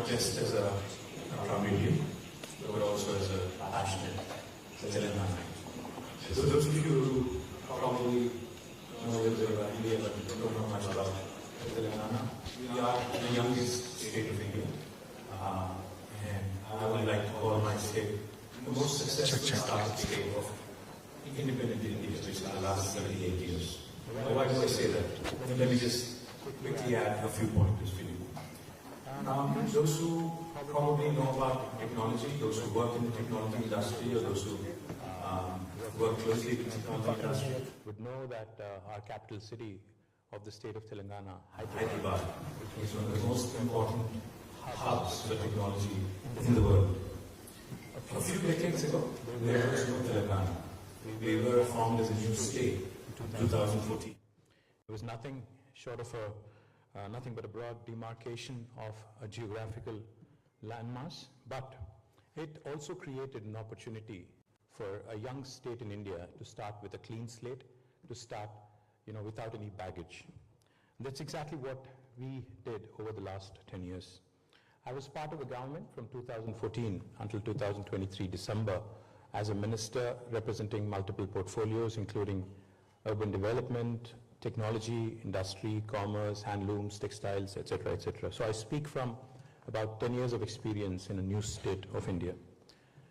not just as a proud Indian, but also as a passionate Telangana. So those of you who probably know a little bit about India but don't know much about Telangana, we are the youngest state of India. And I would like to call my state the most successful startup state of independent India, which is the last 38 years. Why do I say that? Let me just quickly add a few pointers for you. Those who probably know about technology, those who work in the technology industry, or those who work closely with the technology industry, would know that our capital city of the state of Telangana, Hyderabad, is one of the most important hubs for technology in the world. A few decades ago, there was no Telangana. We were formed as a new state in 2014. It was nothing short of nothing but a broad demarcation of a geographical landmass, but it also created an opportunity for a young state in India to start with a clean slate, to start, without any baggage. And that's exactly what we did over the last 10 years. I was part of the government from 2014 until 2023 December as a minister representing multiple portfolios, including urban development, technology, industry, commerce, handlooms, textiles, etc., etc. So I speak from about 10 years of experience in a new state of India.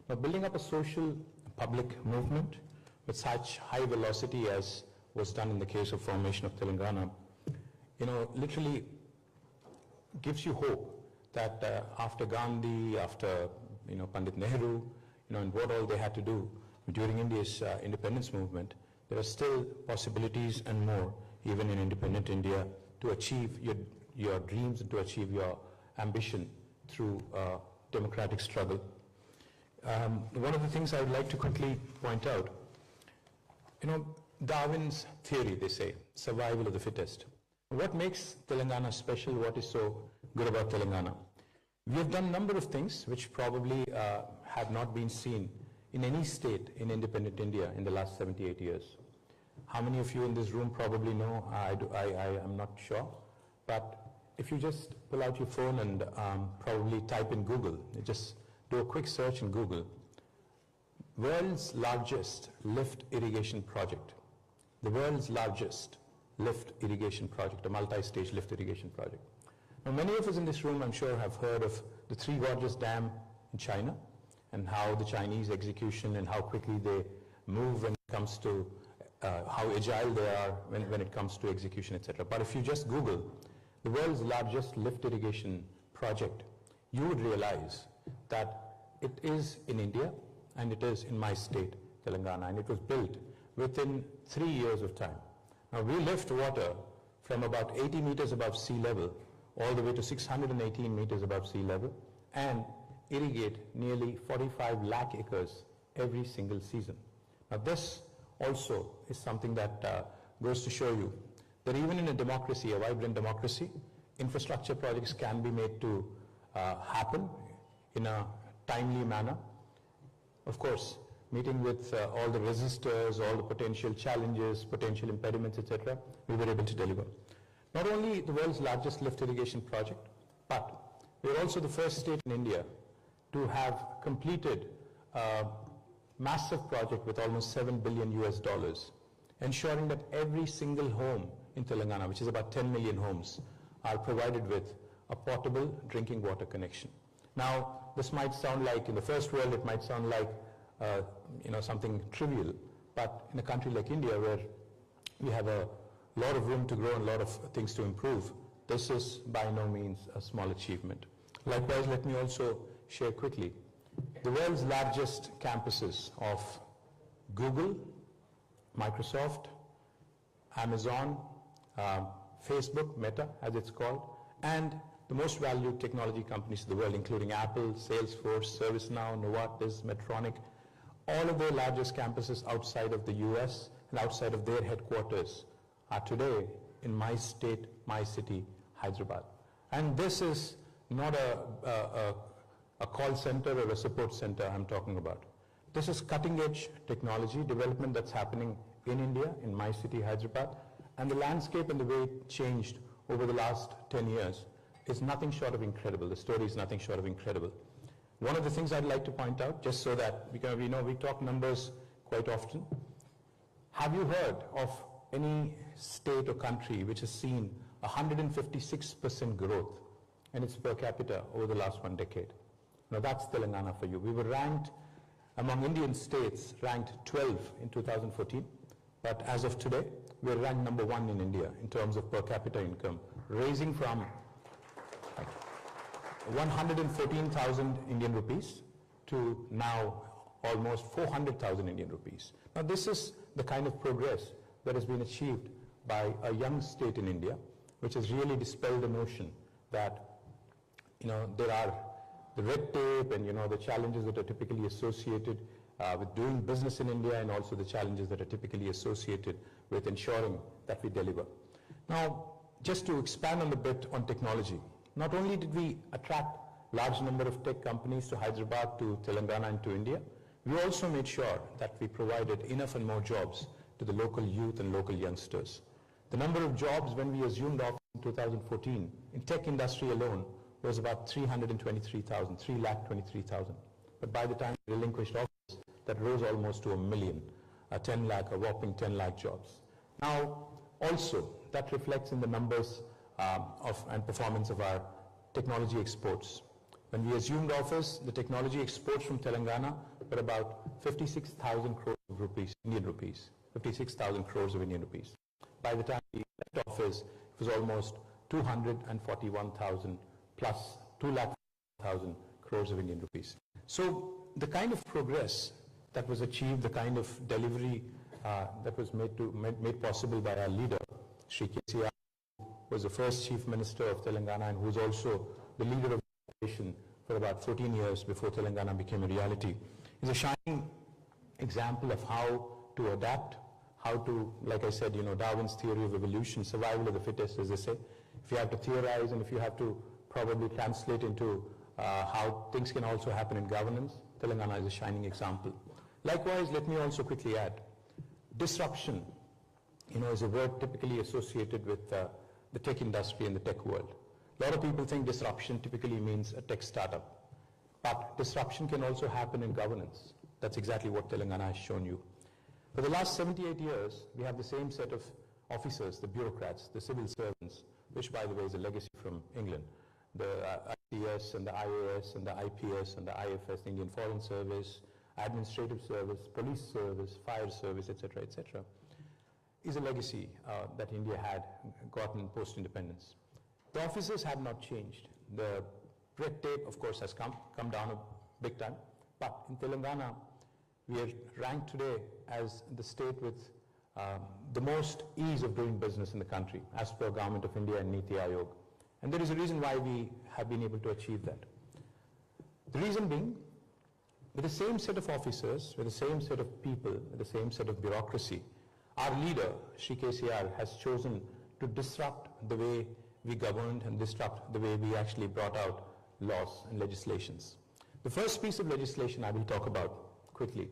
Now, building up a social public movement with such high velocity as was done in the case of formation of Telangana, literally gives you hope that after Gandhi, after Pandit Nehru, and what all they had to do during India's independence movement, there are still possibilities and more, even in independent India, to achieve your dreams and to achieve your ambition through democratic struggle. One of the things I would like to quickly point out, Darwin's theory, they say, survival of the fittest. What makes Telangana special? What is so good about Telangana? We have done a number of things which probably have not been seen in any state in independent India in the last 78 years. How many of you in this room probably know? I am not sure. But if you just pull out your phone and probably type in Google, just do a quick search in Google, world's largest lift irrigation project. The world's largest lift irrigation project, a multi-stage lift irrigation project. Now, many of us in this room, I'm sure, have heard of the Three Gorges Dam in China and how the Chinese execution and how quickly they move when it comes to how agile they are when it comes to execution, etc. But if you just Google the world's largest lift irrigation project, you would realize that it is in India and it is in my state, Telangana, and it was built within 3 years of time. Now, we lift water from about 80 meters above sea level all the way to 618 meters above sea level and irrigate nearly 45 lakh acres every single season. Now, this also is something that goes to show you that even in a democracy, a vibrant democracy, infrastructure projects can be made to happen in a timely manner. Of course, meeting with all the resistors, all the potential challenges, potential impediments, etc., we were able to deliver. Not only the world's largest lift irrigation project, but we're also the first state in India to have completed a massive project with almost $7 billion US, ensuring that every single home in Telangana, which is about 10 million homes, are provided with a portable drinking water connection. Now, this might sound like, in the first world, it might sound like something trivial, but in a country like India, where we have a lot of room to grow and a lot of things to improve, this is by no means a small achievement. Likewise, let me also share quickly the world's largest campuses of Google, Microsoft, Amazon, Facebook, Meta as it's called, and the most valued technology companies in the world, including Apple, Salesforce, ServiceNow, Novartis, Medtronic, all of their largest campuses outside of the US and outside of their headquarters are today in my state, my city, Hyderabad. And this is not a call center or a support center I'm talking about. This is cutting-edge technology development that's happening in India, in my city, Hyderabad, and the landscape and the way it changed over the last 10 years is nothing short of incredible. The story is nothing short of incredible. One of the things I'd like to point out, just so that, because we know we talk numbers quite often. Have you heard of any state or country which has seen 156% growth in its per capita over the last 1 decade? Now that's Telangana for you. We were ranked among Indian states, ranked 12 in 2014, but as of today, we're ranked number 1 in India in terms of per capita income, raising from 114,000 Indian rupees to now almost 400,000 Indian rupees. Now this is the kind of progress that has been achieved by a young state in India, which has really dispelled the notion that, there are the red tape and, the challenges that are typically associated with doing business in India, and also the challenges that are typically associated with ensuring that we deliver. Now, just to expand on a bit on technology, not only did we attract large number of tech companies to Hyderabad, to Telangana and to India, we also made sure that we provided enough and more jobs to the local youth and local youngsters. The number of jobs when we assumed office in 2014 in tech industry alone was about 323,000. But by the time we relinquished office, that rose almost to 1 million, a whopping 10 lakh jobs. Now, also, that reflects in the numbers and performance of our technology exports. When we assumed office, the technology exports from Telangana were about 56,000 crores of Indian rupees. 56,000 crores of Indian rupees. By the time we left office, it was almost 241,000 plus 2,00,000 crores of Indian rupees. So the kind of progress that was achieved, the kind of delivery that was made possible by our leader, Shri KTR, who was the first Chief Minister of Telangana and who was also the leader of the nation for about 14 years before Telangana became a reality, is a shining example of how to adapt, how to, like I said, Darwin's theory of evolution, survival of the fittest, as they say. If you have to theorize and if you have to probably translate into how things can also happen in governance, Telangana is a shining example. Likewise, let me also quickly add, disruption, is a word typically associated with the tech industry and the tech world. A lot of people think disruption typically means a tech startup, but disruption can also happen in governance. That's exactly what Telangana has shown you. For the last 78 years, we have the same set of officers, the bureaucrats, the civil servants, which by the way is a legacy from England, the ICS and the IAS and the IPS and the IFS, the Indian Foreign Service, Administrative Service, Police Service, Fire Service, etc., is a legacy that India had gotten post-independence. The officers have not changed. The red tape, of course, has come down a big time, but in Telangana, we are ranked today as the state with the most ease of doing business in the country, as per Government of India and Niti Aayog. And there is a reason why we have been able to achieve that. The reason being, with the same set of officers, with the same set of people, with the same set of bureaucracy, our leader, Shri KTR, has chosen to disrupt the way we governed and disrupt the way we actually brought out laws and legislations. The first piece of legislation I will talk about quickly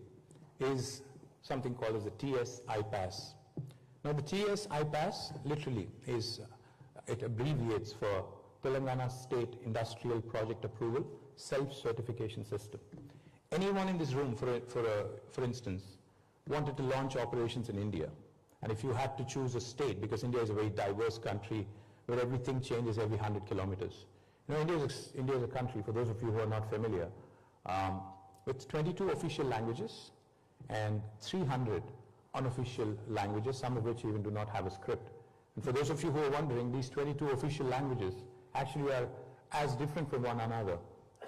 is something called as the TS-IPAS. Now the TS-IPAS literally is, it abbreviates for Telangana State Industrial Project Approval Self-Certification System. Anyone in this room, for instance, wanted to launch operations in India, and if you had to choose a state, because India is a very diverse country where everything changes every 100 kilometers. India is a country, for those of you who are not familiar, with 22 official languages and 300 unofficial languages, some of which even do not have a script. And for those of you who are wondering, these 22 official languages actually are as different from one another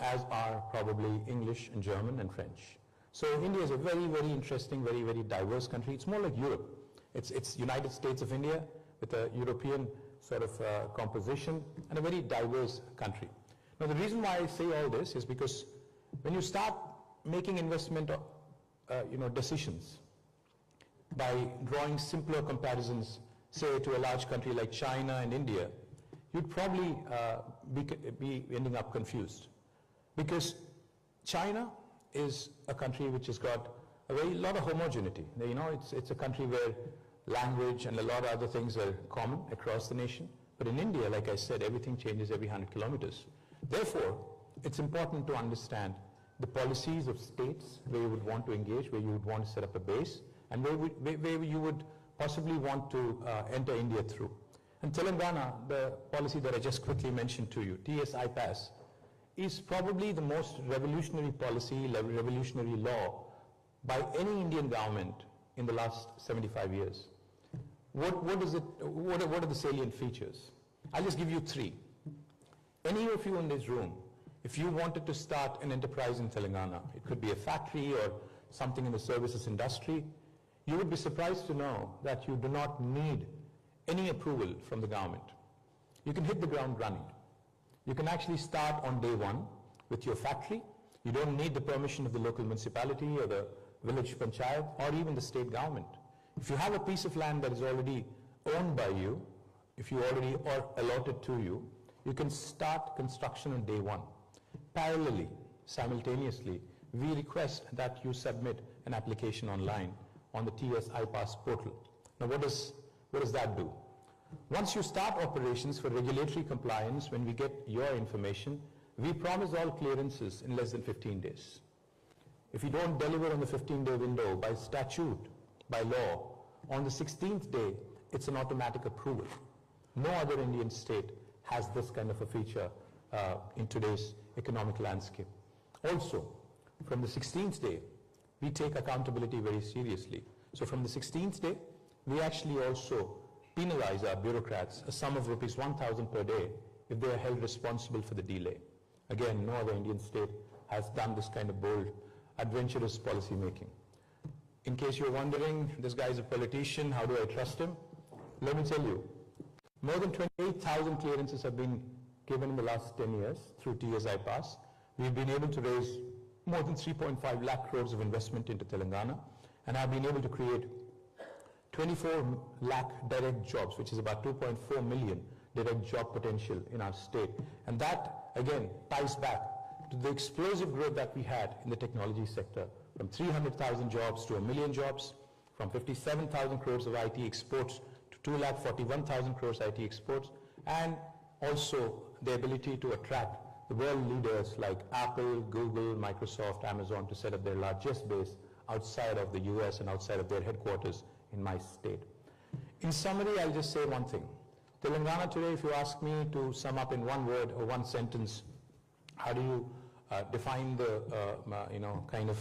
as are probably English and German and French. So India is a very, very interesting, very, very diverse country. It's more like Europe. It's United States of India with a European sort of composition and a very diverse country. Now the reason why I say all this is because when you start making investment decisions by drawing simpler comparisons, say to a large country like China and India, you'd probably be ending up confused. Because China is a country which has got a lot of homogeneity. It's a country where language and a lot of other things are common across the nation. But in India, like I said, everything changes every 100 kilometers. Therefore, it's important to understand the policies of states where you would want to engage, where you would want to set up a base, and where you would possibly want to enter India through. And Telangana, the policy that I just quickly mentioned to you, TS-IPAS, is probably the most revolutionary policy, revolutionary law by any Indian government in the last 75 years. What are the salient features? I'll just give you three. Any of you in this room, if you wanted to start an enterprise in Telangana, it could be a factory or something in the services industry, you would be surprised to know that you do not need any approval from the government. You can hit the ground running. You can actually start on day one with your factory. You don't need the permission of the local municipality or the village panchayat or even the state government. If you have a piece of land that is already owned by you, if you already are allotted to you, you can start construction on day one. Parallelly, simultaneously, we request that you submit an application online on the TS-IPAS portal. Now what does that do? Once you start operations for regulatory compliance, when we get your information, we promise all clearances in less than 15 days. If you don't deliver on the 15-day window by statute, by law, on the 16th day, it's an automatic approval. No other Indian state has this kind of a feature in today's economic landscape. Also, from the 16th day, we take accountability very seriously. So from the 16th day, we actually also penalize our bureaucrats a sum of rupees 1,000 per day if they are held responsible for the delay. Again, no other Indian state has done this kind of bold, adventurous policy making. In case you're wondering, this guy is a politician, how do I trust him? Let me tell you, more than 28,000 clearances have been given in the last 10 years through TS-IPAS. We've been able to raise more than 3.5 lakh crores of investment into Telangana, and have been able to create 24 lakh direct jobs, which is about 2.4 million direct job potential in our state. And that, again, ties back to the explosive growth that we had in the technology sector, from 300,000 jobs to 1 million jobs, from 57,000 crores of IT exports to 2,41,000 crores IT exports, and also the ability to attract the world leaders like Apple, Google, Microsoft, Amazon to set up their largest base outside of the US and outside of their headquarters in my state. In summary, I'll just say one thing. Telangana today, if you ask me to sum up in one word or one sentence, how do you define the kind of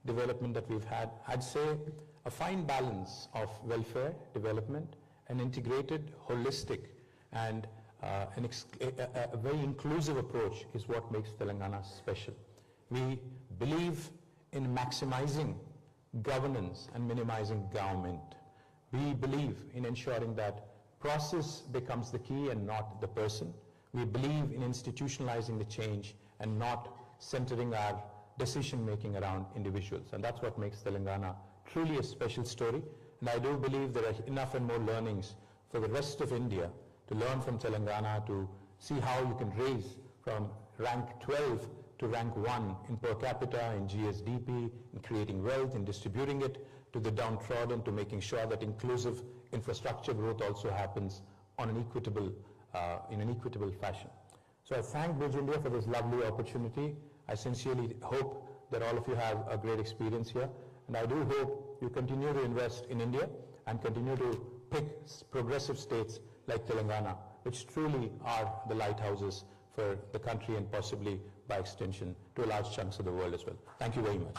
development that we've had? I'd say a fine balance of welfare, development, an integrated, holistic, and a very inclusive approach is what makes Telangana special. We believe in maximizing governance and minimizing government. We believe in ensuring that process becomes the key and not the person. We believe in institutionalizing the change and not centering our decision making around individuals. And that's what makes Telangana truly a special story. And I do believe there are enough and more learnings for the rest of India to learn from Telangana, to see how you can raise from rank 12 to rank 1 in per capita, in GSDP, in creating wealth, in distributing it to the downtrodden, to making sure that inclusive infrastructure growth also happens on an equitable, in an equitable fashion. So I thank Bridge India for this lovely opportunity. I sincerely hope that all of you have a great experience here, and I do hope you continue to invest in India and continue to pick progressive states like Telangana, which truly are the lighthouses for the country and possibly by extension to large chunks of the world as well. Thank you very much.